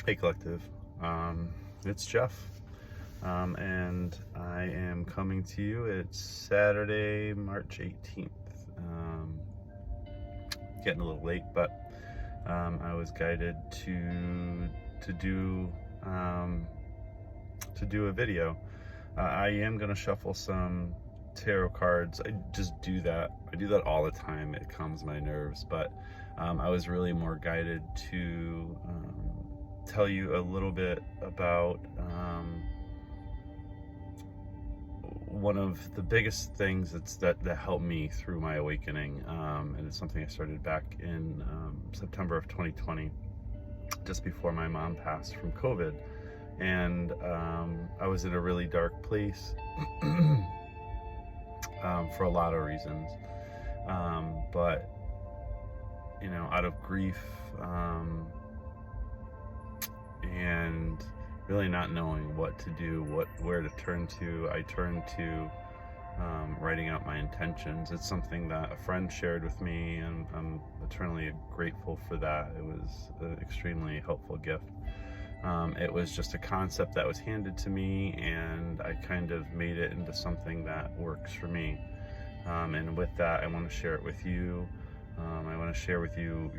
Hey Collective, it's Jeff, and I am coming to you. It's Saturday, March 18th. Getting a little late, but I was guided to do a video. I am gonna shuffle some tarot cards. I just do that. I do that all the time. It calms my nerves, but I was really more guided to tell you a little bit about one of the biggest things that helped me through my awakening, and it's something I started back in September of 2020, just before my mom passed from COVID. And I was in a really dark place for a lot of reasons, but out of grief, and really not knowing what to do, where to turn to, I turned to writing out my intentions. It's something that a friend shared with me, and I'm eternally grateful for that. It was an extremely helpful gift. It was just a concept that was handed to me, and I kind of made it into something that works for me. And with that, I want to share it with you. I want to share with you,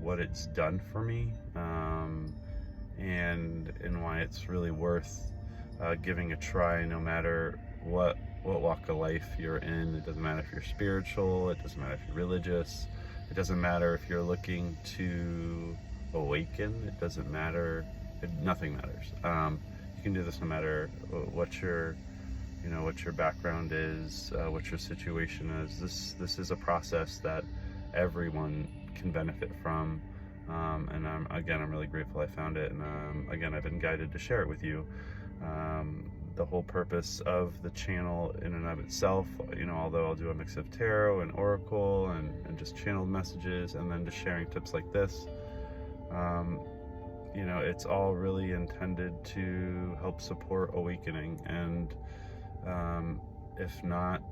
what it's done for me, and why it's really worth giving a try, no matter what walk of life you're in. It doesn't matter if you're spiritual, it doesn't matter if you're religious, it doesn't matter if you're looking to awaken, it doesn't matter, nothing matters. You can do this no matter what your background is, what your situation is. This is a process that everyone can benefit from. And I'm really grateful I found it, and again, I've been guided to share it with you. The whole purpose of the channel in and of itself, although I'll do a mix of tarot and oracle and just channeled messages, and then just sharing tips like this, it's all really intended to help support awakening. And if not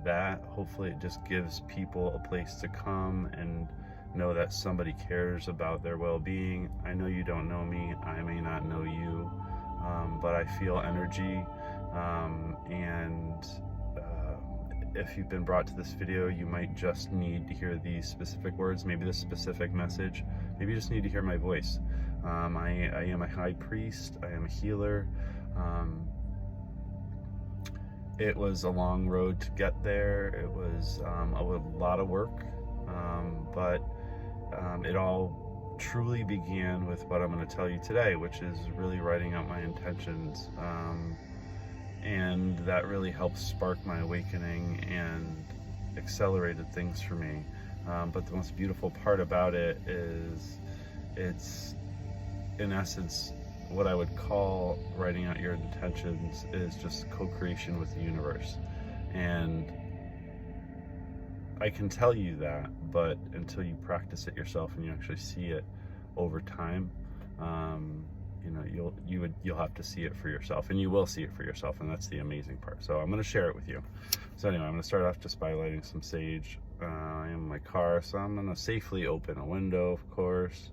that, hopefully it just gives people a place to come and know that somebody cares about their well-being. I know you don't know me, I may not know you, but I feel energy, and if you've been brought to this video, you might just need to hear these specific words, maybe this specific message, maybe you just need to hear my voice. I am a high priest, I am a healer. It was a long road to get there. It was a lot of work, but it all truly began with what I'm going to tell you today, which is really writing out my intentions, and that really helped spark my awakening and accelerated things for me. But the most beautiful part about it is it's, in essence, what I would call writing out your intentions is just co-creation with the universe. And I can tell you that, but until you practice it yourself and you actually see it over time, you'll have to see it for yourself, and you will see it for yourself, and that's the amazing part. So I'm going to share it with you. So anyway, I'm going to start off just by lighting some sage. I am in my car, so I'm going to safely open a window, of course.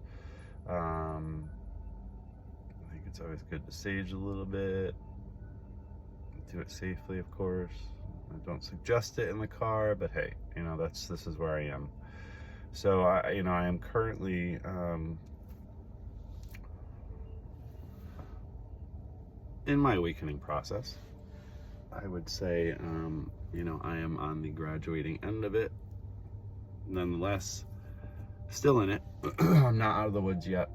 I think it's always good to sage a little bit. Do it safely, of course. I don't suggest it in the car, but hey, this is where I am. So I am currently in my awakening process. I would say, I am on the graduating end of it. Nonetheless, still in it. I'm not out of the woods yet.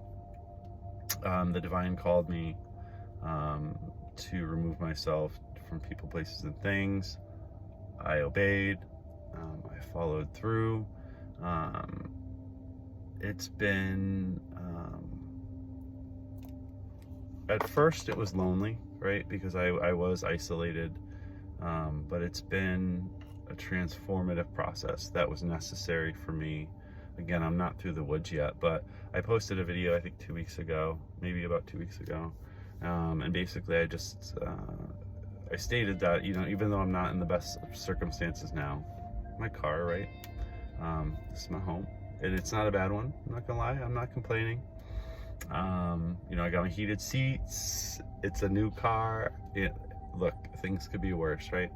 The divine called me to remove myself from people, places, and things. I obeyed. I followed through. It's been, at first it was lonely, right? Because I was isolated, but it's been a transformative process that was necessary for me. Again, I'm not through the woods yet, but I posted a video, I think 2 weeks ago, maybe about 2 weeks ago. And basically I just, I stated that, even though I'm not in the best of circumstances now, my car, right? This is my home, and it's not a bad one. I'm not gonna lie, I'm not complaining. You know, I got my heated seats. It's a new car. Look, things could be worse, right?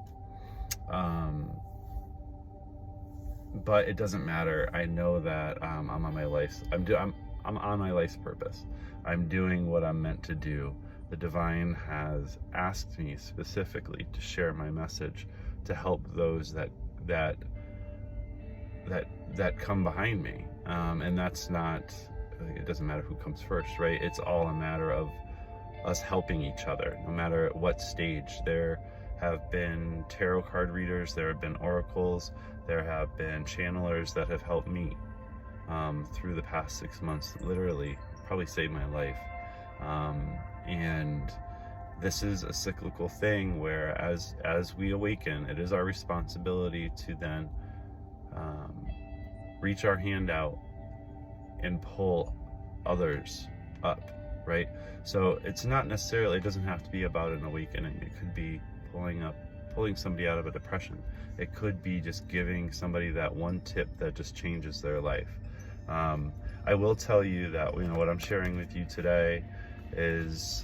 But it doesn't matter. I know that I'm on my life's. I'm on my life's purpose. I'm doing what I'm meant to do. The divine has asked me specifically to share my message to help those that come behind me. And that's not. It doesn't matter who comes first, right? It's all a matter of us helping each other, no matter at what stage. There have been tarot card readers, there have been oracles, there have been channelers that have helped me through the past 6 months, literally probably saved my life. And this is a cyclical thing where as we awaken, it is our responsibility to then reach our hand out and pull others up, right? So it's not necessarily, it doesn't have to be about an awakening. It could be pulling somebody out of a depression. It could be just giving somebody that one tip that just changes their life. I will tell you that, you know, what I'm sharing with you today is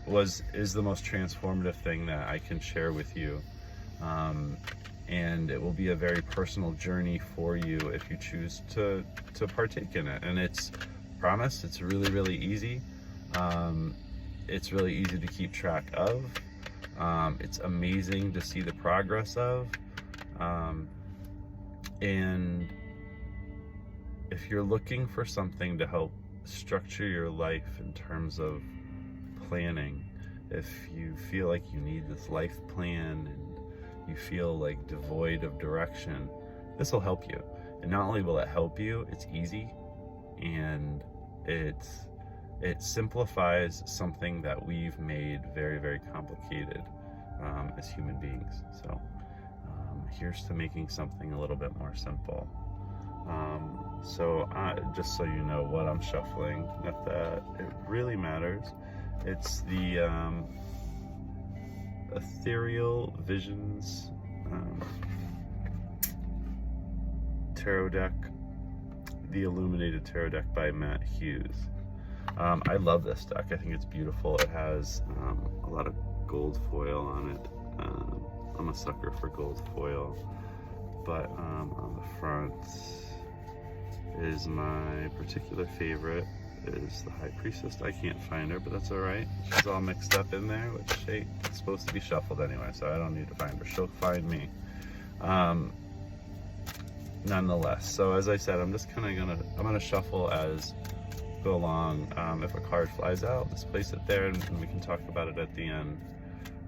the most transformative thing that I can share with you. And it will be a very personal journey for you if you choose to partake in it. And it's, promise, it's really, really easy. It's really easy to keep track of. It's amazing to see the progress of. And if you're looking for something to help structure your life in terms of planning, if you feel like you need this life plan and you feel like devoid of direction, this will help you. And not only will it help you, it's easy, and it simplifies something that we've made very, very complicated as human beings. So here's to making something a little bit more simple. So just so you know what I'm shuffling, not that it really matters. It's the Ethereal Visions Tarot deck, the Illuminated Tarot deck by Matt Hughes. I love this deck. I think it's beautiful. It has a lot of gold foil on it. I'm a sucker for gold foil, but on the front is my particular favorite, is the High Priestess. I can't find her, but that's all right. She's all mixed up in there, which she's supposed to be shuffled anyway, so I don't need to find her. She'll find me. Nonetheless, so as I said, I'm just kind of gonna shuffle as go along. If a card flies out, let's place it there, and we can talk about it at the end.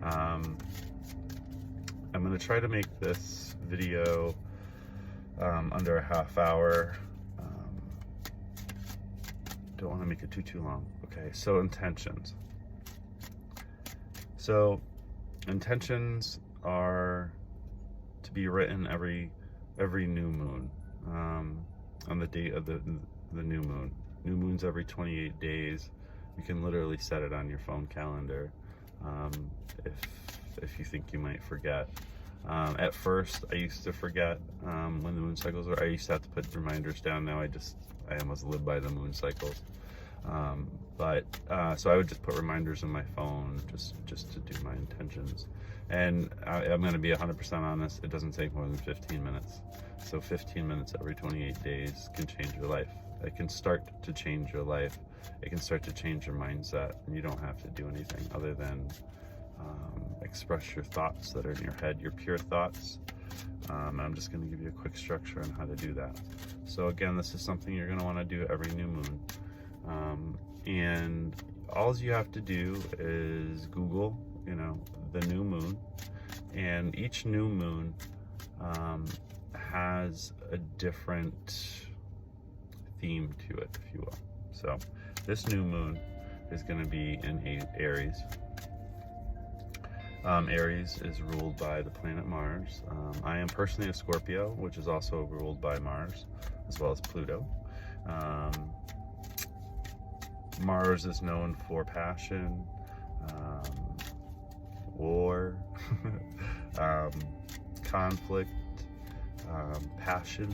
I'm gonna try to make this video under a half hour. Don't want to make it too long. Okay, so intentions. So intentions are to be written every new moon, on the date of the new moon. New moon's every 28 days. You can literally set it on your phone calendar if you think you might forget. At first, I used to forget when the moon cycles were. I used to have to put reminders down. Now I almost live by the moon cycles. So I would just put reminders in my phone just to do my intentions. And I'm going to be 100% honest, it doesn't take more than 15 minutes. So 15 minutes every 28 days can change your life. It can start to change your life. It can start to change your mindset. And you don't have to do anything other than express your thoughts that are in your head, your pure thoughts. I'm just going to give you a quick structure on how to do that. So again, this is something you're going to want to do every new moon. And all you have to do is Google, the new moon. And each new moon has a different theme to it, if you will. So this new moon is going to be in Aries. Aries is ruled by the planet Mars. I am personally a Scorpio, which is also ruled by Mars, as well as Pluto. Mars is known for passion, war, conflict, passion,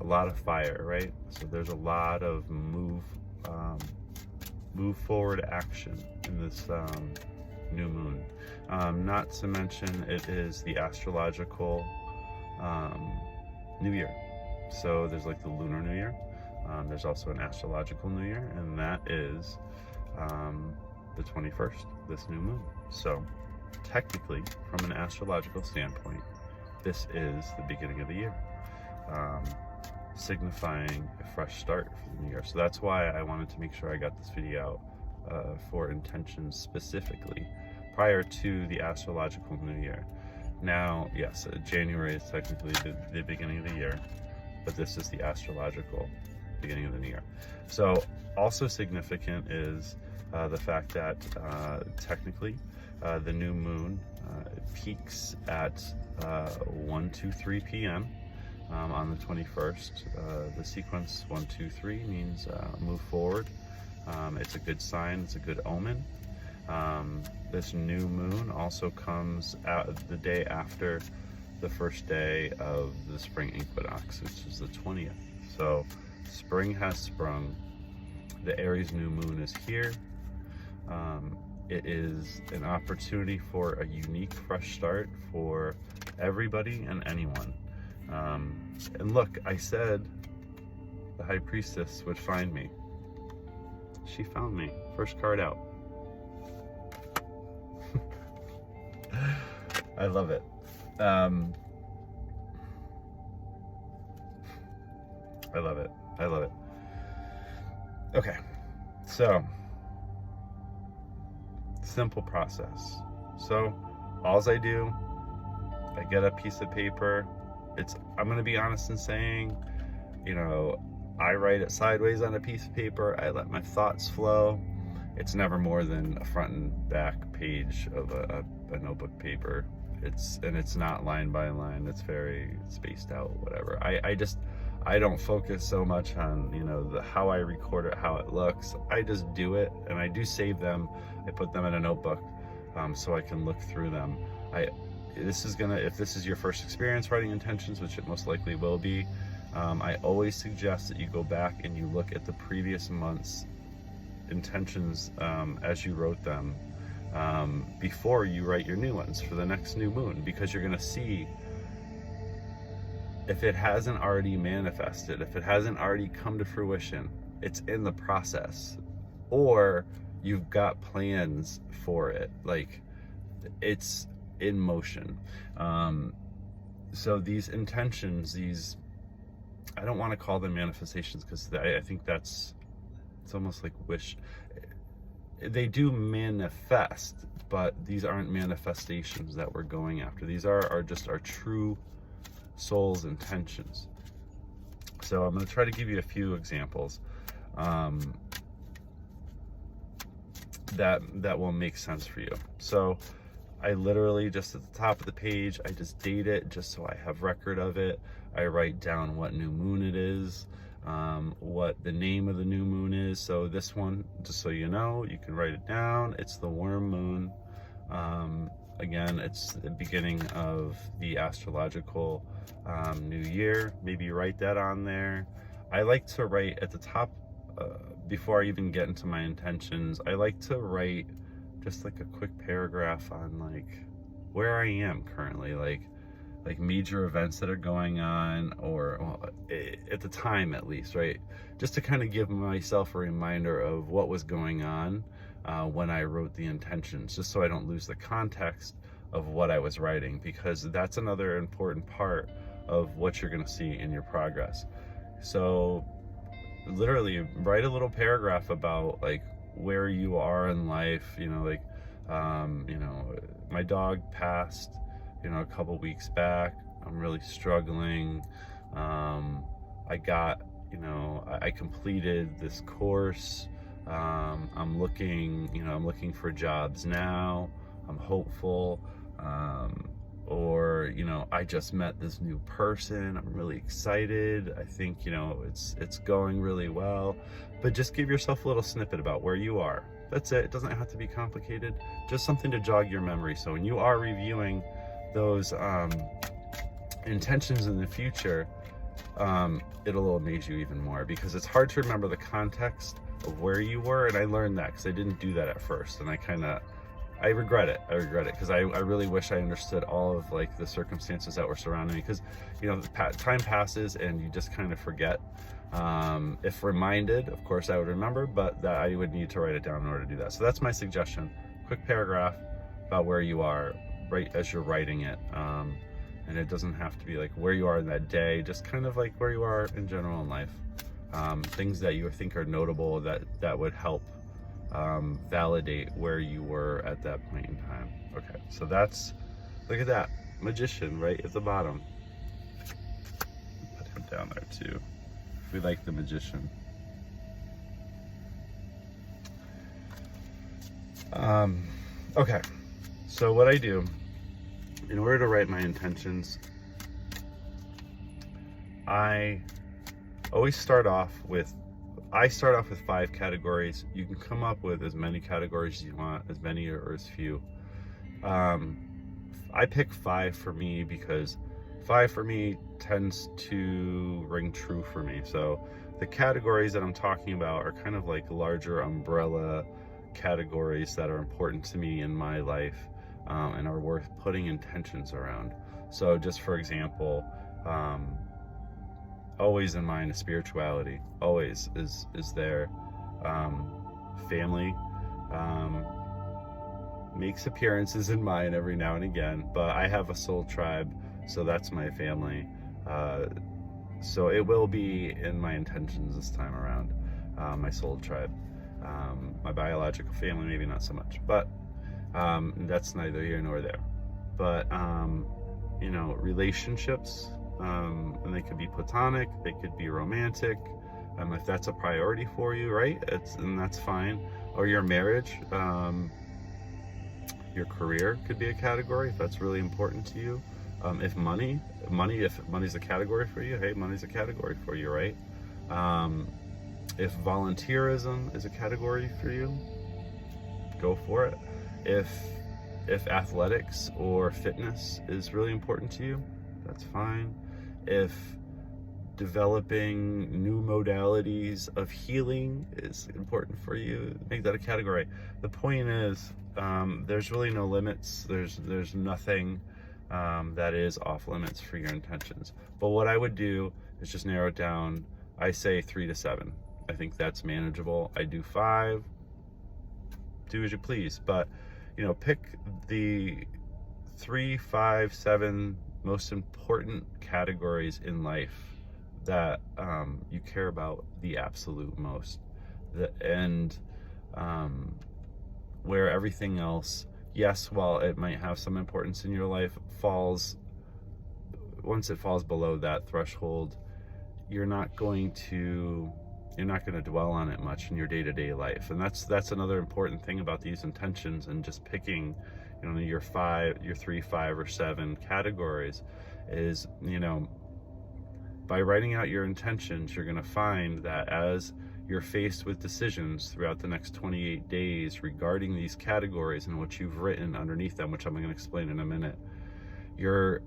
a lot of fire, right? So there's a lot of move forward action in this new moon. Not to mention it is the astrological new year. So there's like the lunar new year. There's also an astrological new year, and that is the 21st, this new moon. So technically, from an astrological standpoint, this is the beginning of the year, signifying a fresh start for the new year. So that's why I wanted to make sure I got this video out for intentions specifically prior to the astrological new year. Now, yes, January is technically the beginning of the year, but this is the astrological beginning of the new year. So also significant is the fact that technically the new moon peaks at 1:23 p.m. On the 21st. The sequence 1-2-3 means move forward. It's a good sign, it's a good omen. This new moon also comes out the day after the first day of the spring equinox, which is the 20th. So spring has sprung. The Aries new moon is here. It is an opportunity for a unique fresh start for everybody and anyone. And look, I said the high priestess would find me. She found me. First card out. I love it. I love it. I love it. Okay, so simple process. So all I do, I get a piece of paper. I'm gonna be honest in saying, I write it sideways on a piece of paper. I let my thoughts flow. It's never more than a front and back page of a notebook paper. It's not line by line. It's very spaced out, whatever. I don't focus so much on, how I record it, how it looks. I just do it, and I do save them. I put them in a notebook so I can look through them. If this is your first experience writing intentions, which it most likely will be, I always suggest that you go back and you look at the previous month's intentions as you wrote them before you write your new ones for the next new moon, because you're going to see if it hasn't already manifested, if it hasn't already come to fruition, it's in the process, or you've got plans for it, like it's in motion. So these intentions, I don't want to call them manifestations, because I think it's almost like wish. They do manifest, but these aren't manifestations that we're going after. These are just our true soul's intentions. So I'm going to try to give you a few examples that will make sense for you. So I literally, just at the top of the page, I just date it just so I have record of it. I write down what new moon it is, what the name of the new moon is. So this one, just so you know, you can write it down. It's the worm moon. Again, it's the beginning of the astrological new year. Maybe write that on there. I like to write at the top, before I even get into my intentions, I like to write just like a quick paragraph on like where I am currently, like major events that are going on, or at the time at least, right? Just to kind of give myself a reminder of what was going on when I wrote the intentions, just so I don't lose the context of what I was writing, because that's another important part of what you're going to see in your progress. So literally write a little paragraph about like where you are in life, my dog passed, a couple weeks back. I'm really struggling. I completed this course. I'm looking for jobs now. I'm hopeful. Or I just met this new person. I'm really excited. I think it's going really well. But just give yourself a little snippet about where you are. That's it. It doesn't have to be complicated. Just something to jog your memory, so when you are reviewing those intentions in the future, it'll amaze you even more, because it's hard to remember the context of where you were. And I learned that because I didn't do that at first, and I regret it. Because I really wish I understood all of like the circumstances that were surrounding me, because time passes and you just kind of forget. If reminded, of course I would remember, but that I would need to write it down in order to do that. So that's my suggestion. Quick paragraph about where you are right as you're writing it. And it doesn't have to be like where you are in that day, just kind of like where you are in general in life. Things that you think are notable that would help validate where you were at that point in time. Okay, so look at that, Magician right at the bottom. Put him down there too. We like the Magician. Okay, so what I do, in order to write my intentions, I start off with 5 categories. You can come up with as many categories as you want, as many or as few. I pick 5 for me because 5 for me tends to ring true for me. So the categories that I'm talking about are kind of like larger umbrella categories that are important to me in my life, and are worth putting intentions around. So just for example, always in mind is spirituality. Always is there. Family makes appearances in mine every now and again, but I have a soul tribe, so that's my family. So it will be in my intentions this time around, my soul tribe. My biological family, maybe not so much, but that's neither here nor there. But relationships, and they could be platonic, they could be romantic, if that's a priority for you, right? And that's fine. Or your marriage, your career could be a category if that's really important to you. If money's a category for you, hey, money's a category for you, right? If volunteerism is a category for you, go for it. If athletics or fitness is really important to you, that's fine. If developing new modalities of healing is important for you, make that a category. The point is, there's really no limits. There's nothing that is off limits for your intentions. But what I would do is just narrow it down. I say 3 to 7. I think that's manageable. I do 5. Do as you please, but pick the 3, 5, 7 most important categories in life that you care about the absolute most, where everything else, yes, while it might have some importance in your life, once it falls below that threshold, you're not going to dwell on it much in your day-to-day life. And that's another important thing about these intentions, and just picking your 3, 5, or 7 categories is, by writing out your intentions, you're going to find that as you're faced with decisions throughout the next 28 days regarding these categories and what you've written underneath them, which I'm going to explain in a minute, you're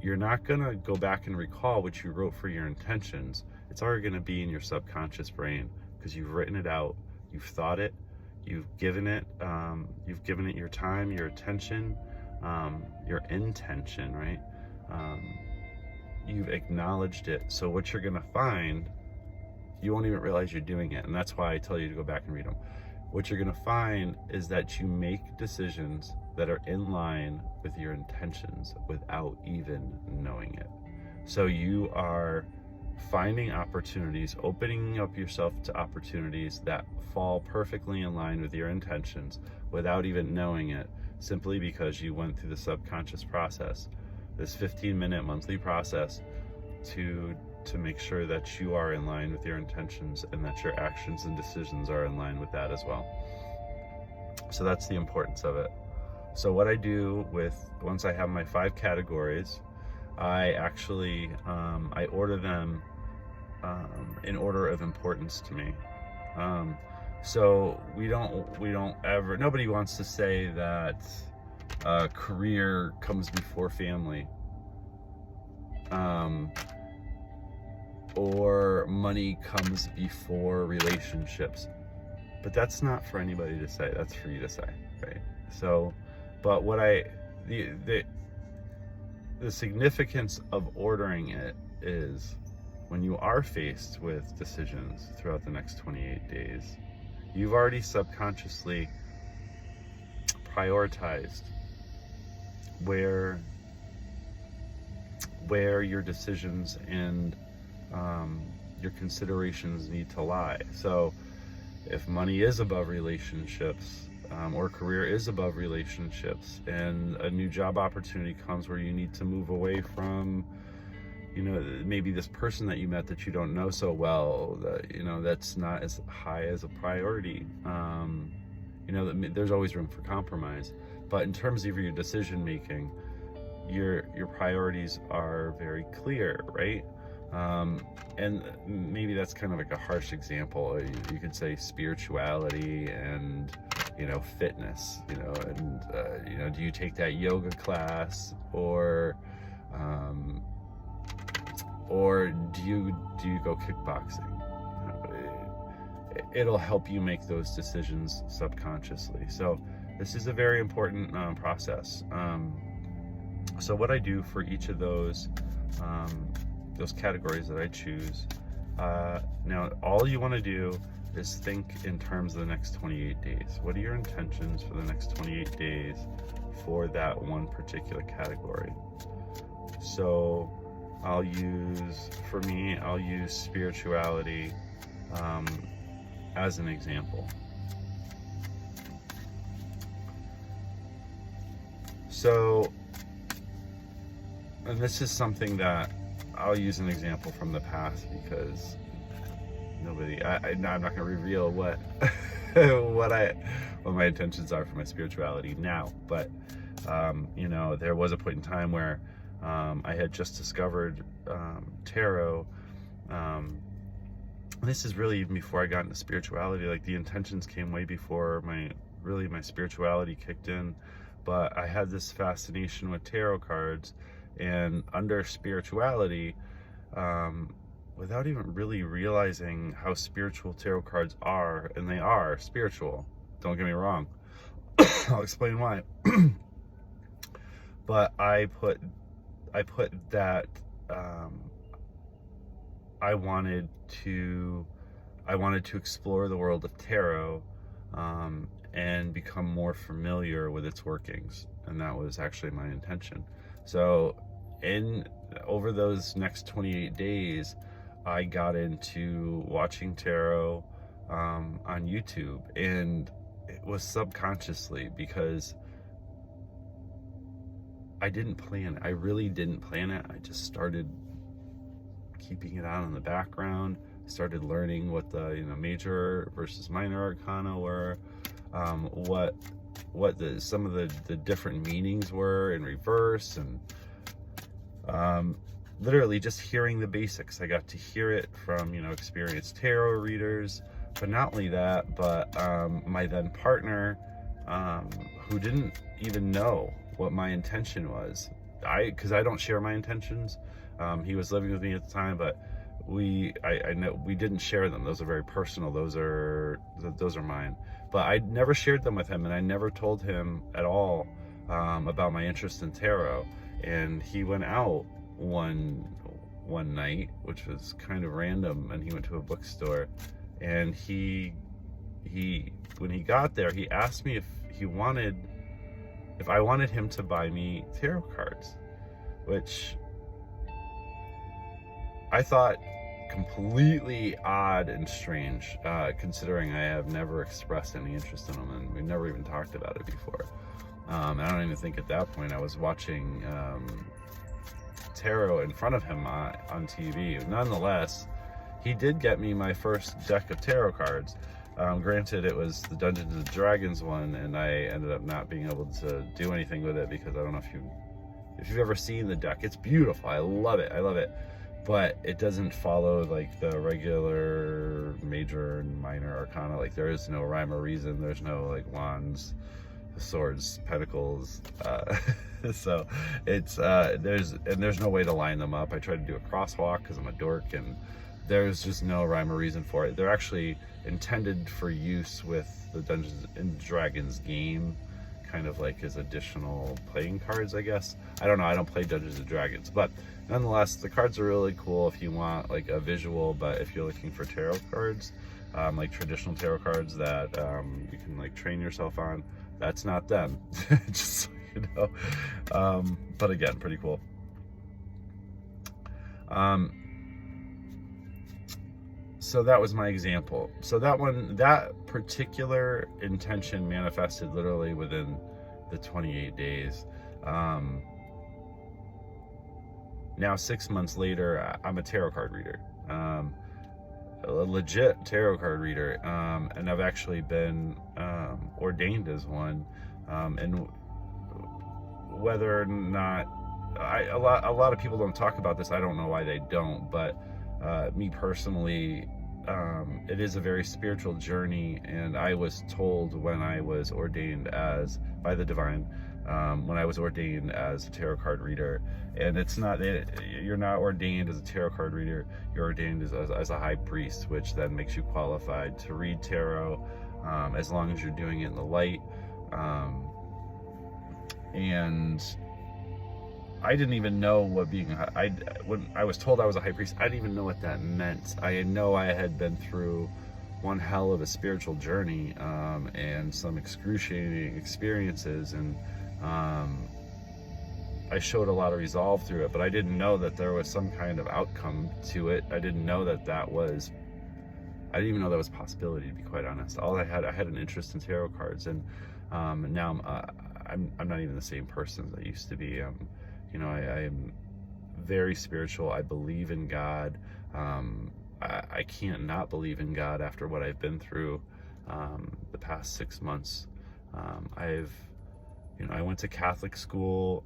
not going to go back and recall what you wrote for your intentions. It's already going to be in your subconscious brain, because you've written it out, you've thought it, you've given it your time, your attention, your intention, right? You've acknowledged it. So what you're going to find, you won't even realize you're doing it. And that's why I tell you to go back and read them. What you're going to find is that you make decisions that are in line with your intentions without even knowing it. So you are finding opportunities, opening up yourself to opportunities that fall perfectly in line with your intentions without even knowing it, simply because you went through the subconscious process, this 15-minute monthly process to make sure that you are in line with your intentions, and that your actions and decisions are in line with that as well. So that's the importance of it. So what I do once I have my 5 categories, I actually I order them in order of importance to me. So nobody wants to say that career comes before family. or money comes before relationships. But that's not for anybody to say, that's for you to say, right? So, but the significance of ordering it is when you are faced with decisions throughout the next 28 days, you've already subconsciously prioritized where your decisions and your considerations need to lie. So if money is above relationships, or career is above relationships, and a new job opportunity comes where you need to move away from, maybe this person that you met that you don't know so well, that, that's not as high as a priority. There's always room for compromise. But in terms of your decision making, your priorities are very clear, right? And maybe that's kind of like a harsh example. You could say spirituality and, fitness, and, do you take that yoga class, or do you go kickboxing? It'll help you make those decisions subconsciously. So this is a very important process. So what I do for each of those categories that I choose, now all you want to do is think in terms of the next 28 days. What are your intentions for the next 28 days for that one particular category? So I'll use spirituality as an example. So, and this is something that I'll use an example from the past, because I'm not going to reveal what what my intentions are for my spirituality now, but there was a point in time where I had just discovered tarot. This is really even before I got into spirituality. Like, the intentions came way before my spirituality kicked in. But I had this fascination with tarot cards, and under spirituality, without even really realizing how spiritual tarot cards are, and they are spiritual, don't get me wrong. I'll explain why. But I put that I wanted to explore the world of tarot, and become more familiar with its workings, and that was actually my intention. So over those next 28 days, I got into watching tarot on YouTube, and it was subconsciously, because I didn't plan it. I really didn't plan it. I just started keeping it on in the background, started learning what the major versus minor arcana were, what some of the different meanings were in reverse, and literally just hearing the basics. I got to hear it from experienced tarot readers, but not only that, but my then partner, who didn't even know what my intention was. Because I don't share my intentions. He was living with me at the time, but I know we didn't share them. Those are very personal. Those are mine. But I never shared them with him, and I never told him at all about my interest in tarot. And he went out one night, which was kind of random, and he went to a bookstore, and he when he got there, he asked me if I wanted him to buy me tarot cards, which I thought completely odd and strange, considering I have never expressed any interest in them, and we've never even talked about it before. I don't even think at that point I was watching tarot in front of him on TV. Nonetheless, he did get me my first deck of tarot cards. Granted, it was the Dungeons and Dragons one, and I ended up not being able to do anything with it, because I don't know if you've ever seen the deck. It's beautiful. I love it. But it doesn't follow like the regular major and minor arcana. Like, there is no rhyme or reason. There's no like wands. swords, pentacles. So it's there's no way to line them up. I tried to do a crosswalk because I'm a dork, and there's just no rhyme or reason for it. They're actually intended for use with the Dungeons and Dragons game, kind of like as additional playing cards, I guess. I don't know, I don't play Dungeons and Dragons, but nonetheless, the cards are really cool if you want like a visual. But if you're looking for tarot cards, like traditional tarot cards that you can like train yourself on, that's not them. Just so you know. But again, pretty cool. So that was my example. So that particular intention manifested literally within the 28 days. Now 6 months later, I'm a tarot card reader, a legit tarot card reader, and I've actually been ordained as one. And whether or not a lot of people don't talk about this, I don't know why they don't, but me personally, it is a very spiritual journey, and I was told when I was ordained by the divine, when I was ordained as a tarot card reader. And it's not, you're not ordained as a tarot card reader, you're ordained as a high priest, which then makes you qualified to read tarot, as long as you're doing it in the light. And I didn't even know what being when I was told I was a high priest, I didn't even know what that meant. I know I had been through one hell of a spiritual journey, and some excruciating experiences, and I showed a lot of resolve through it, but I didn't know that there was some kind of outcome to it. I didn't know that I didn't even know that was a possibility, to be quite honest. I had an interest in tarot cards, and now I'm not even the same person that I used to be. I am very spiritual. I believe in God. I can't not believe in God after what I've been through the past 6 months. I went to Catholic school,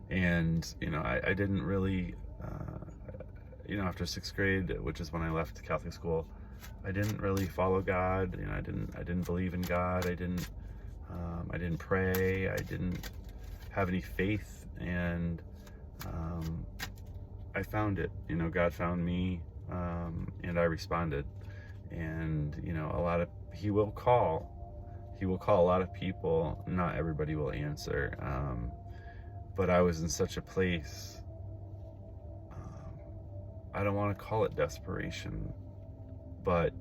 and I didn't really, after 6th grade, which is when I left Catholic school, I didn't really follow God. I didn't believe in God. I didn't pray. I didn't have any faith, and I found it. God found me, and I responded. And He will call a lot of people. Not everybody will answer, but I was in such a place. I don't want to call it desperation, but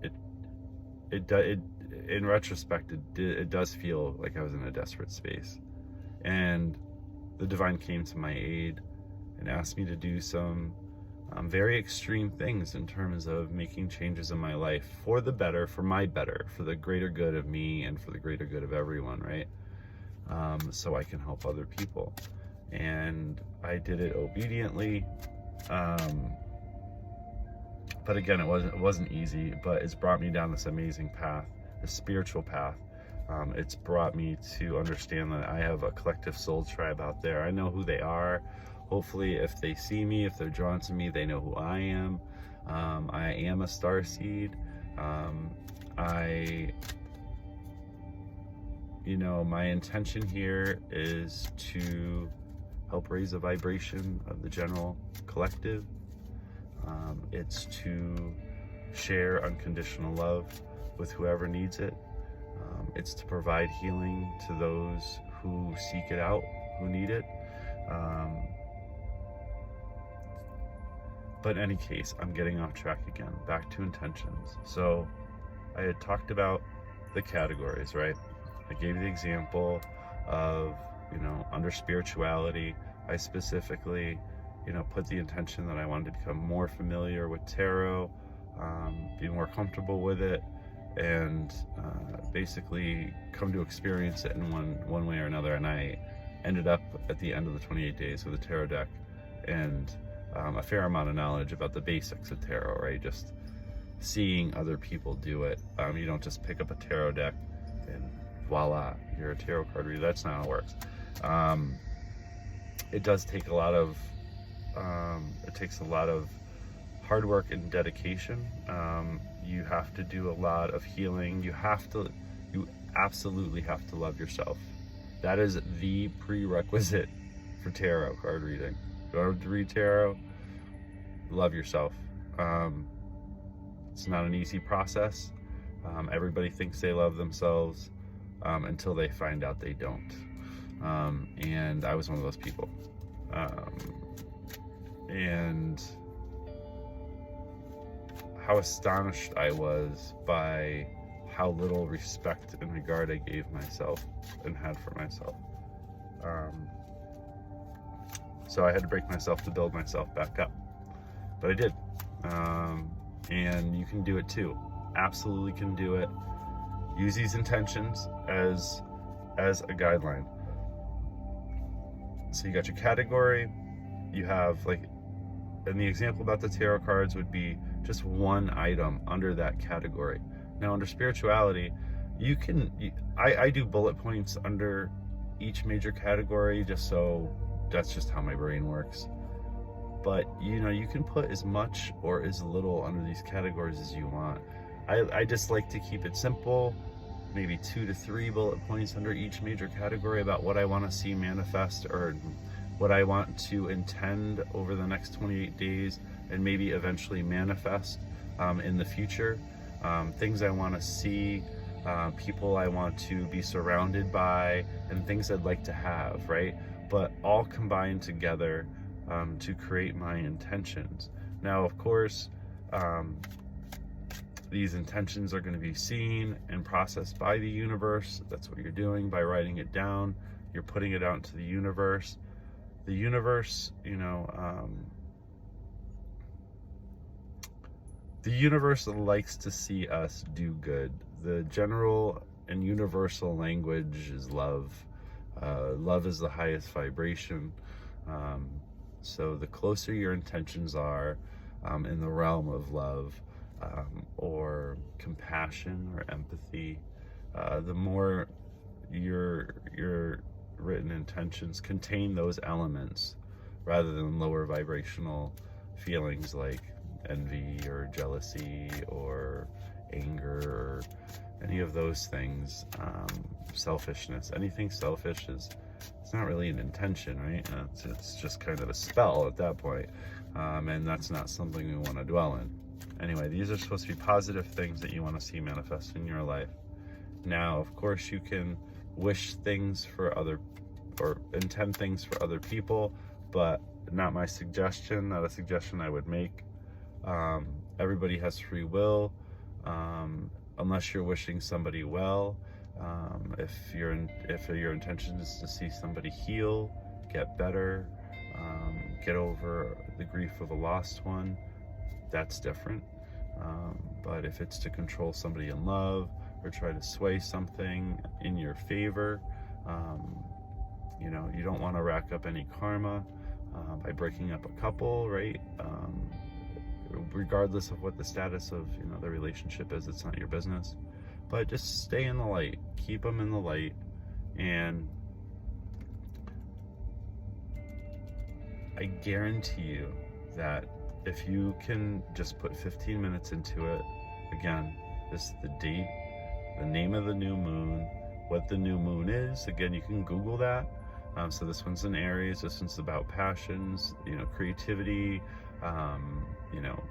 in retrospect, it does feel like I was in a desperate space. And the divine came to my aid and asked me to do some very extreme things in terms of making changes in my life for the better, for my better, for the greater good of me and for the greater good of everyone, right? So I can help other people. And I did it obediently. But again, it wasn't easy, but it's brought me down this amazing path, this spiritual path. It's brought me to understand that I have a collective soul tribe out there. I know who they are. Hopefully, if they see me, if they're drawn to me, they know who I am. I am a starseed. My intention here is to help raise the vibration of the general collective. It's to share unconditional love with whoever needs it. It's to provide healing to those who seek it out, who need it. But in any case, I'm getting off track again, back to intentions. So I had talked about the categories, right? I gave you the example of, under spirituality, I specifically, put the intention that I wanted to become more familiar with tarot, be more comfortable with it, and basically come to experience it in one way or another. And I ended up at the end of the 28 days with a tarot deck and a fair amount of knowledge about the basics of tarot, right? Just seeing other people do it. You don't just pick up a tarot deck and voila, you're a tarot card reader. That's not how it works. It does take a lot of hard work and dedication. You have to do a lot of healing. You absolutely have to love yourself. That is the prerequisite for tarot card reading. If you want to read tarot, love yourself. It's not an easy process. Everybody thinks they love themselves until they find out they don't. And I was one of those people. And how astonished I was by how little respect and regard I gave myself and had for myself. So I had to break myself to build myself back up. But I did. And you can do it too. Absolutely can do it. Use these intentions as a guideline. So you got your category. You have, like, and the example about the tarot cards would be just one item under that category. Now, under spirituality, you can, I do bullet points under each major category, just so that's just how my brain works. But, you know, you can put as much or as little under these categories as you want. I just like to keep it simple, maybe 2 to 3 bullet points under each major category about what I want to see manifest, or what I want to intend over the next 28 days and maybe eventually manifest in the future. Things I want to see, people I want to be surrounded by, and things I'd like to have, right? But all combined together to create my intentions. Now, of course, these intentions are going to be seen and processed by the universe. That's what you're doing by writing it down. You're putting it out into the universe. The universe, you know, the universe likes to see us do good. The general and universal language is love. Love is the highest vibration. So the closer your intentions are in the realm of love, or compassion or empathy, the more your written intentions contain those elements, rather than lower vibrational feelings like envy or jealousy or anger or any of those things. Selfishness, anything selfish it's not really an intention, right? It's just kind of a spell at that point, and that's not something we want to dwell in. Anyway, these are supposed to be positive things that you want to see manifest in your life. Now, of course, you can wish things for or intend things for other people, but not my suggestion, not a suggestion I would make. Everybody has free will, unless you're wishing somebody well. If your intention is to see somebody heal, get better, get over the grief of a lost one, that's different. But if it's to control somebody in love or try to sway something in your favor, you know, you don't want to rack up any karma by breaking up a couple, right? Regardless of what the status of, you know, the relationship is, it's not your business. But just stay in the light, keep them in the light, and I guarantee you that if you can just put 15 minutes into it, again, this is the date, the name of the new moon, what the new moon is. Again, you can Google that. So this one's in Aries, this one's about passions, you know, creativity, you know,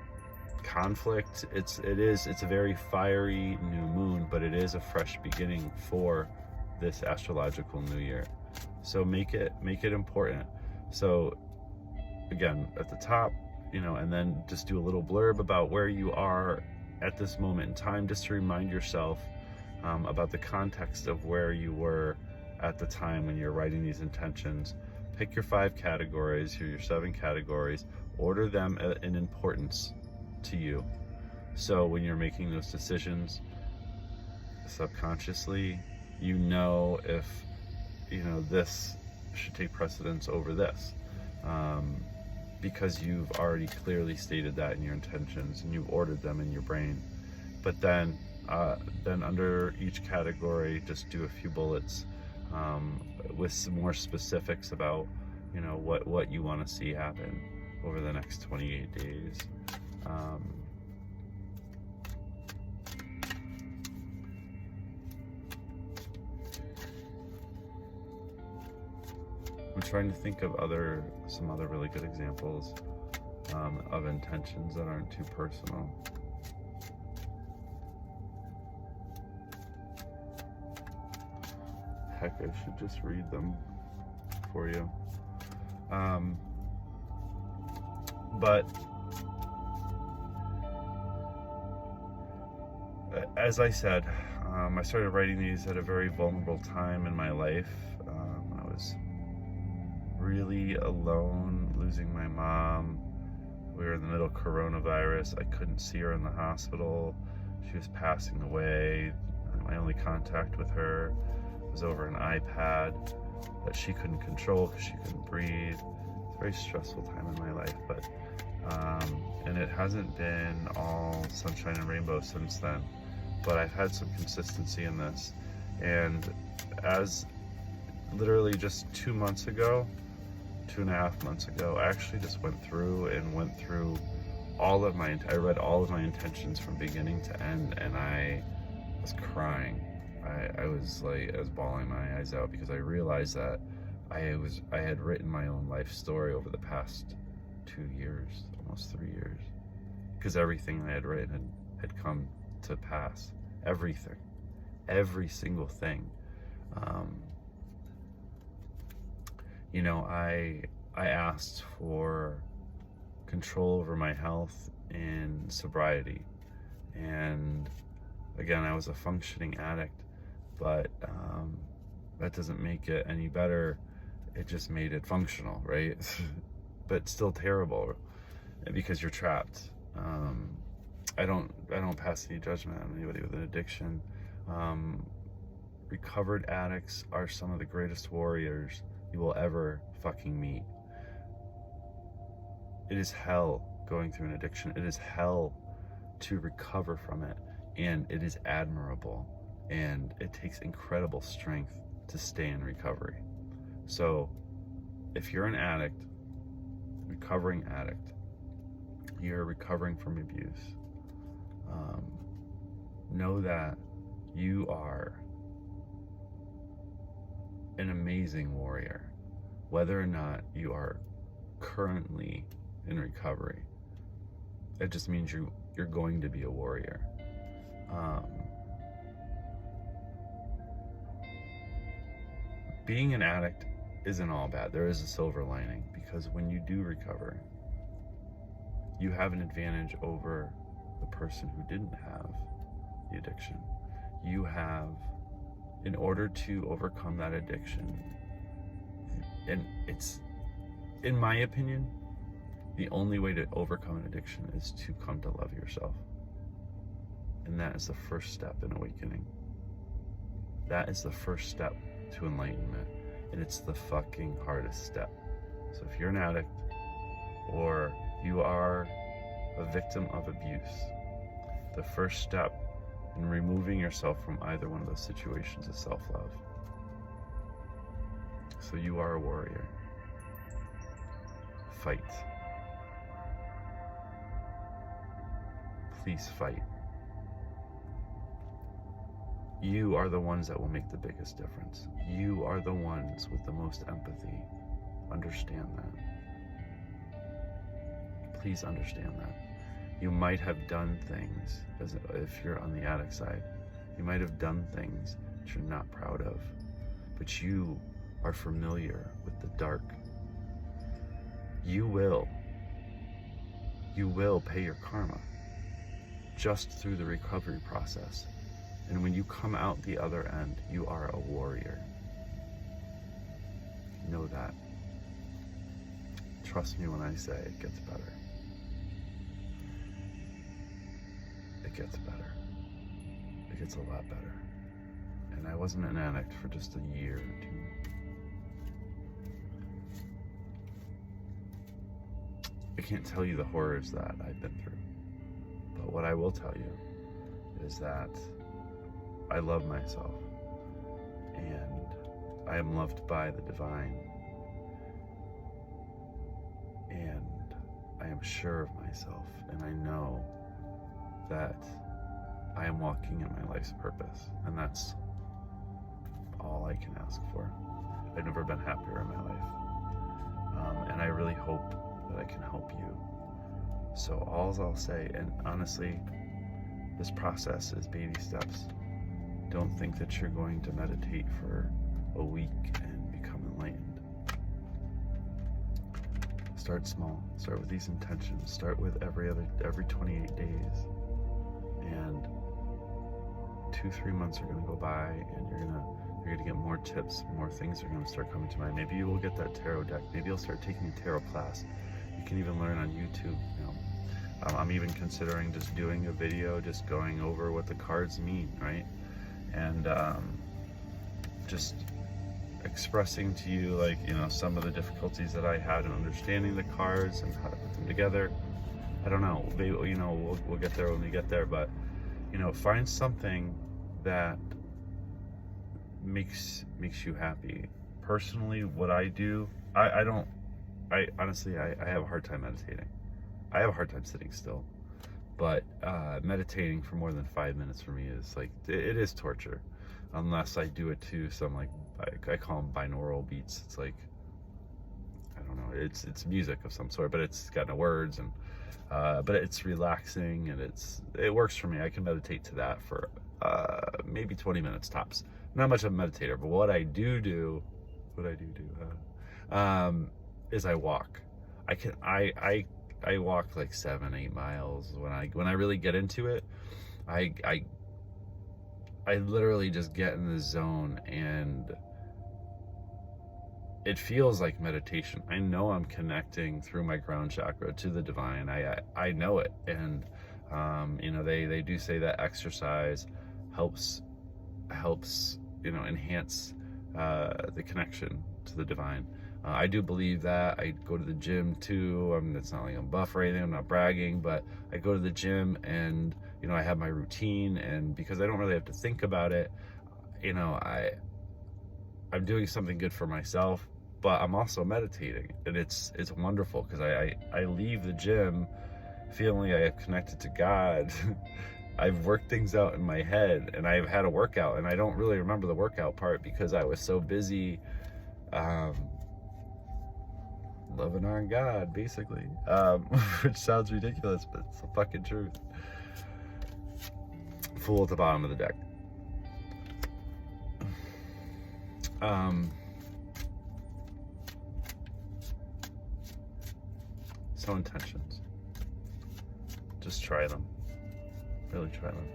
conflict. It's a very fiery new moon, but it is a fresh beginning for this astrological new year. So make it important. So again, at the top, you know, and then just do a little blurb about where you are at this moment in time, just to remind yourself about the context of where you were at the time when you're writing these intentions. Pick your 5 categories or your 7 categories, order them in importance to you. So when you're making those decisions, subconsciously, you know if, you know, this should take precedence over this, because you've already clearly stated that in your intentions and you've ordered them in your brain. But then under each category, just do a few bullets with some more specifics about, you know, what you want to see happen over the next 28 days. trying to think of some other really good examples of intentions that aren't too personal. Heck, I should just read them for you. But as I said, I started writing these at a very vulnerable time in my life. I was really alone, losing my mom. We were in the middle of coronavirus. I couldn't see her in the hospital. She was passing away. My only contact with her was over an iPad that she couldn't control because she couldn't breathe. It's a very stressful time in my life, but and it hasn't been all sunshine and rainbows since then. But I've had some consistency in this, and as literally just 2 months ago, 2.5 months ago, I actually just went through all of my, I read all of my intentions from beginning to end, and I was crying. I was like, I was bawling my eyes out because I realized that I had written my own life story over the past 2 years, almost 3 years, because everything I had written had come to pass. Everything, every single thing. You know, I asked for control over my health and sobriety, and again, I was a functioning addict, but that doesn't make it any better. It just made it functional, right? But still terrible because you're trapped. I don't pass any judgment on anybody with an addiction. Recovered addicts are some of the greatest warriors you will ever fucking meet. It is hell going through an addiction. It is hell to recover from it, and it is admirable, and it takes incredible strength to stay in recovery. So if you're an addict, recovering addict, you're recovering from abuse, know that you are an amazing warrior, whether or not you are currently in recovery. It just means you're going to be a warrior. Being an addict isn't all bad. There is a silver lining, because when you do recover, you have an advantage over the person who didn't have the addiction. You have, in order to overcome that addiction, and it's, in my opinion, the only way to overcome an addiction is to come to love yourself. And that is the first step in awakening. That is the first step to enlightenment. And it's the fucking hardest step. So if you're an addict, or you are a victim of abuse, the first step in removing yourself from either one of those situations is self-love. So you are a warrior. Fight. Please fight. You are the ones that will make the biggest difference. You are the ones with the most empathy. Understand that. Please understand that. You might have done things, if you're on the addict side, you might have done things that you're not proud of, but you are familiar with the dark. You will pay your karma just through the recovery process. And when you come out the other end, you are a warrior. Know that. Trust me when I say it gets better. It gets better. It gets a lot better. And I wasn't an addict for just a year or two. I can't tell you the horrors that I've been through. But what I will tell you is that I love myself, and I am loved by the divine, and I am sure of myself, and I know that I am walking in my life's purpose, and that's all I can ask for. I've never been happier in my life. And I really hope that I can help you. So all I'll say, and honestly, this process is baby steps. Don't think that you're going to meditate for a week and become enlightened. Start small. Start with these intentions. Start with every 28 days. And 2-3 months are going to go by, and you're going to get more tips, more things are going to start coming to mind. Maybe you will get that tarot deck. Maybe you'll start taking a tarot class. You can even learn on YouTube. I'm even considering just doing a video, just going over what the cards mean, right? And just expressing to you, like, some of the difficulties that I had in understanding the cards and how to put them together. I don't know. We'll get there when we get there, but find something that makes you happy. Personally, what I do, I honestly have a hard time meditating. I have a hard time sitting still, but meditating for more than 5 minutes for me is like, it is torture, unless I do it to some, like, I call them binaural beats. It's like, I don't know, it's music of some sort, but it's got no words, and but it's relaxing, and it works for me. I can meditate to that for maybe 20 minutes tops. Not much of a meditator, but what I do is I walk. I walk like 7-8 miles when I really get into it. I literally just get in the zone, and it feels like meditation. I know I'm connecting through my ground chakra to the divine. I know it, and they do say that exercise helps enhance the connection to the divine. I do believe that. I go to the gym too. It's not like I'm buff or anything. I'm not bragging, but I go to the gym, and I have my routine, and because I don't really have to think about it, I'm doing something good for myself, but I'm also meditating, and it's wonderful, because I leave the gym feeling I have connected to God. I've worked things out in my head, and I've had a workout, and I don't really remember the workout part because I was so busy loving on God, basically, which sounds ridiculous, but it's the fucking truth. Fool at the bottom of the deck. So intentions. Just try them. Really try them.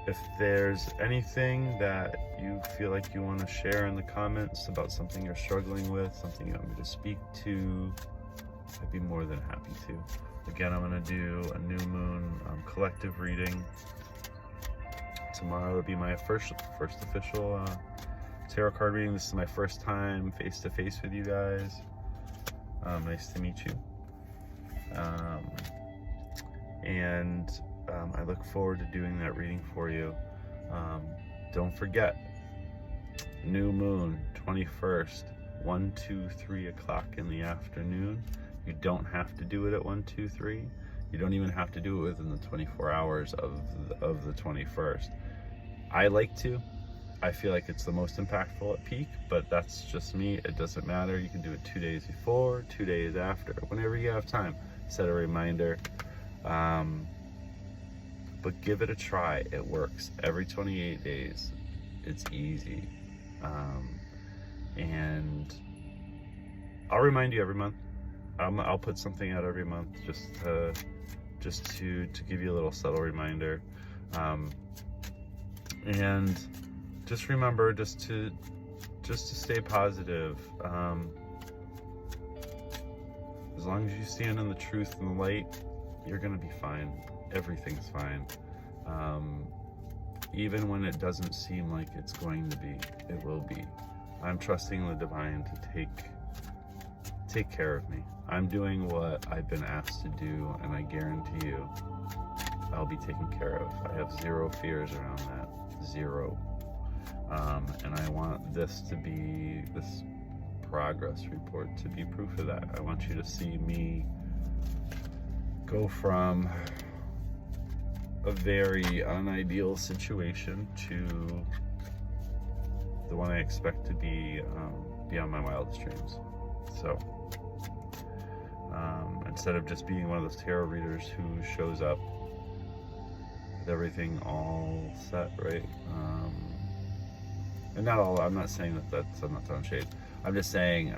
If there's anything that you feel like you want to share in the comments about something you're struggling with, something you want me to speak to, I'd be more than happy to. Again, I'm going to do a new moon collective reading. Tomorrow will be my first official tarot card reading. This is my first time face-to-face with you guys. Nice to meet you. I look forward to doing that reading for you. Don't forget, new moon, 21st, 1, 2, 3 o'clock in the afternoon. You don't have to do it at 1, 2, 3. You don't even have to do it within the 24 hours of the 21st. I like to. I feel like it's the most impactful at peak, but that's just me. It doesn't matter. You can do it 2 days before, 2 days after, whenever you have time. Set a reminder. But give it a try. It works. Every 28 days. It's easy. And I'll remind you every month. I'll put something out every month just to give you a little subtle reminder. And just remember just to stay positive. As long as you stand in the truth and the light, you're gonna be fine. Everything's fine. Even when it doesn't seem like it's going to be, it will be. I'm trusting the divine to take care of me. I'm doing what I've been asked to do, and I guarantee you I'll be taken care of. I have zero fears around that. Zero. And I want this progress report to be proof of that. I want you to see me go from a very unideal situation to the one I expect to be beyond my wildest dreams. So instead of just being one of those tarot readers who shows up with everything all set, right? And not all, I'm not saying I'm not throwing shade. I'm just saying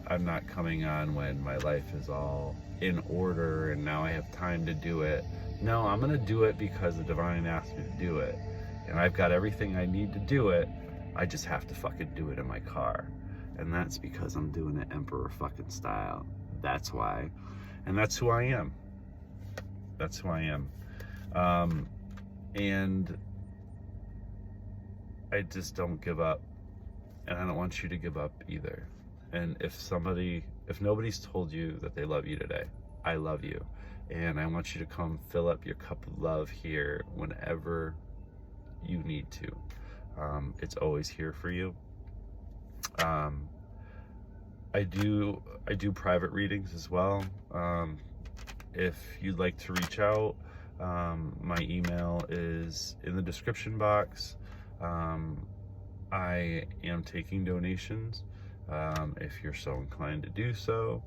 I'm not coming on when my life is all in order and now I have time to do it. No, I'm gonna do it because the divine asked me to do it. And I've got everything I need to do it. I just have to fucking do it in my car. And that's because I'm doing it emperor fucking style. That's why. And that's who I am. That's who I am. And I just don't give up. And I don't want you to give up either. And if nobody's told you that they love you today, I love you. And I want you to come fill up your cup of love here whenever you need to. It's always here for you. I do private readings as well. If you'd like to reach out, my email is in the description box. I am taking donations if you're so inclined to do so.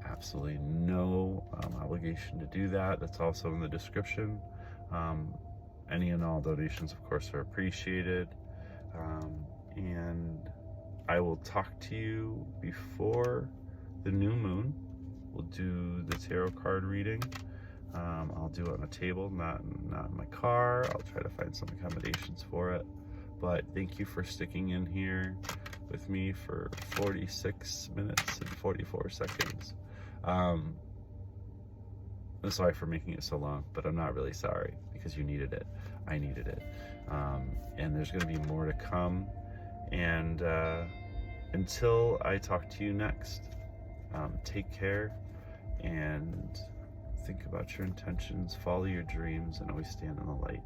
Absolutely no obligation to do that. That's also in the description. Any and all donations, of course, are appreciated. And I will talk to you before the new moon. We'll do the tarot card reading. I'll do it on a table, not in my car. I'll try to find some accommodations for it. But thank you for sticking in here with me for 46 minutes and 44 seconds. I'm sorry for making it so long, but I'm not really sorry because you needed it. I needed it. And there's going to be more to come. And until I talk to you next, take care and think about your intentions, follow your dreams, and always stand in the light.